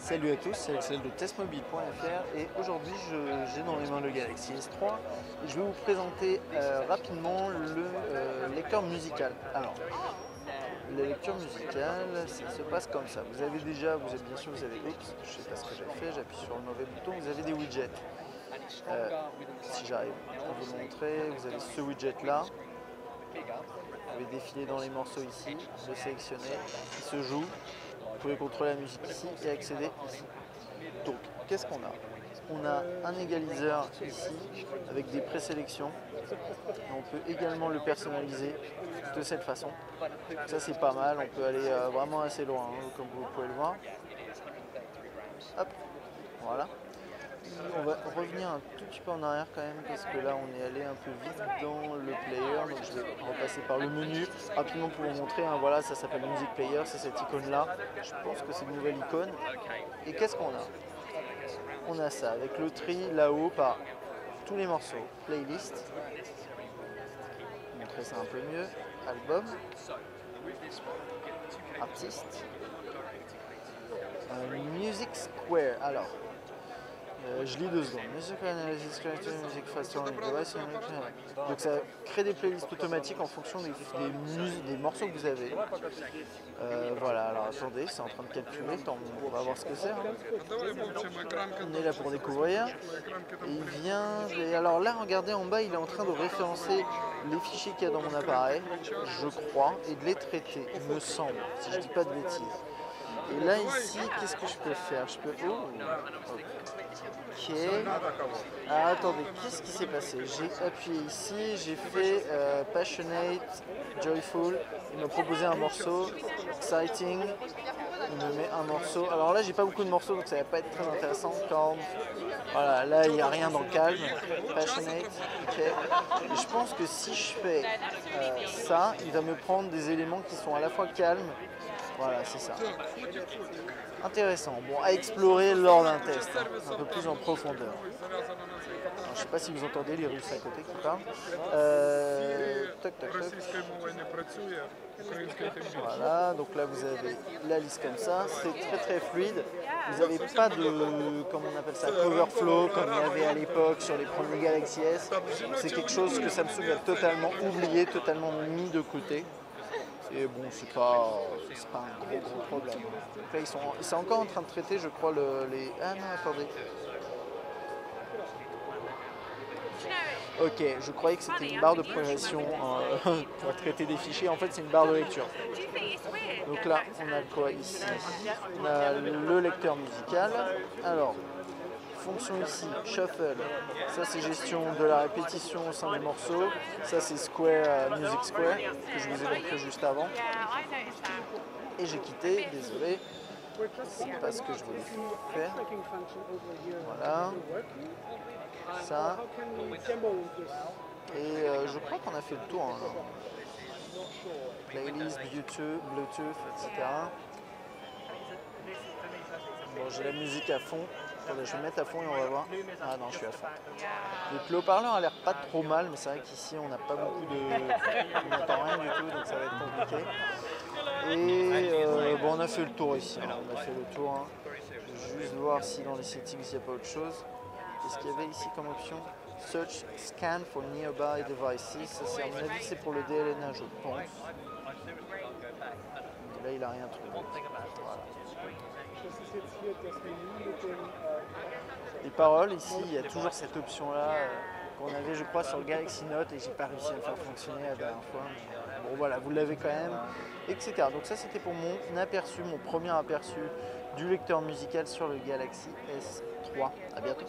Salut à tous, c'est Axel de testmobile.fr et aujourd'hui j'ai dans les mains le Galaxy S3 et je vais vous présenter rapidement le lecteur musical. Alors, la lecture musicale, ça se passe comme ça. Vous avez bien sûr, vous avez, oups, je sais pas ce que j'ai fait, j'appuie sur le mauvais bouton, vous avez des widgets. Si j'arrive à vous le montrer, vous avez ce widget là. Vous pouvez défiler dans les morceaux ici, le sélectionner, il se joue. Vous pouvez contrôler la musique ici et accéder ici. Donc, qu'est-ce qu'on a? On a un égaliseur ici avec des présélections. On peut également le personnaliser de cette façon. Ça, c'est pas mal. On peut aller vraiment assez loin, hein, comme vous pouvez le voir. Hop, voilà. On va revenir un tout petit peu en arrière quand même parce que là on est allé un peu vite dans le player, donc je vais repasser par le menu rapidement pour vous montrer, hein, voilà, ça s'appelle Music Player, c'est cette icône là, je pense que c'est une nouvelle icône. Et qu'est-ce qu'on a? On a ça avec le tri là-haut par tous les morceaux, playlist, montrer ça un peu mieux, album, artiste, Music Square. Alors je lis 2 secondes. Donc ça crée des playlists automatiques en fonction des morceaux que vous avez. Voilà, alors attendez, c'est en train de calculer, on va voir ce que c'est. Hein. On est là pour découvrir. Et il vient. Alors là, regardez en bas, il est en train de référencer les fichiers qu'il y a dans mon appareil, je crois, et de les traiter, il me semble, si je ne dis pas de bêtises. Et là ici, qu'est-ce que je peux faire? Je peux... Oh, ok. Ah, attendez, qu'est-ce qui s'est passé? J'ai appuyé ici, j'ai fait Passionate, Joyful. Il m'a proposé un morceau, Exciting. Il me met un morceau. Alors là, j'ai pas beaucoup de morceaux, donc ça va pas être très intéressant. Calm. Voilà, là, il n'y a rien dans calme. Passionate, ok. Et je pense que si je fais ça, il va me prendre des éléments qui sont à la fois calmes. Voilà, c'est ça. Intéressant. Bon, à explorer lors d'un test, hein, un peu plus en profondeur. Alors, je ne sais pas si vous entendez les Russes à côté qui parlent. Toc, toc, toc. Voilà, donc là vous avez la liste comme ça. C'est très très fluide. Vous n'avez pas de, comment on appelle ça, overflow comme il y avait à l'époque sur les premiers Galaxy S. C'est quelque chose que Samsung a totalement oublié, totalement mis de côté. Et bon, c'est pas un gros problème. Donc là, ils sont encore en train de traiter, je crois, les... Ah non, attendez. Ok, je croyais que c'était une barre de progression pour traiter des fichiers. En fait, c'est une barre de lecture. Donc là, on a quoi ici? On a le lecteur musical. Alors, fonction ici, shuffle, ça c'est gestion de la répétition au sein du morceau, ça c'est Square, Music Square, que je vous ai montré juste avant. Et j'ai quitté, désolé, c'est pas ce que je voulais faire. Voilà, ça. Et je crois qu'on a fait le tour. Hein. Playlist, Bluetooth, etc. Bon, j'ai la musique à fond. Attendez, je vais mettre à fond et on va voir. Ah non, je suis à fond. Donc, le haut-parleur a l'air pas trop mal, mais c'est vrai qu'ici on n'a pas beaucoup de... On n'entend rien du tout, donc ça va être compliqué. Et bon, on a fait le tour ici. Hein. On a fait le tour. Hein. Je vais juste voir si dans les settings il n'y a pas autre chose. Qu'est-ce qu'il y avait ici comme option? Search Scan for Nearby Devices. Ça, c'est, à mon avis, c'est pour le DLNA, je pense. Et là, il n'a rien trouvé. Voilà. Les paroles, ici, il y a toujours cette option-là qu'on avait, je crois, sur le Galaxy Note et j'ai pas réussi à le faire fonctionner la dernière fois. Bon, voilà, vous l'avez quand même, etc. Donc ça, c'était pour mon aperçu, mon premier aperçu du lecteur musical sur le Galaxy S3. À bientôt.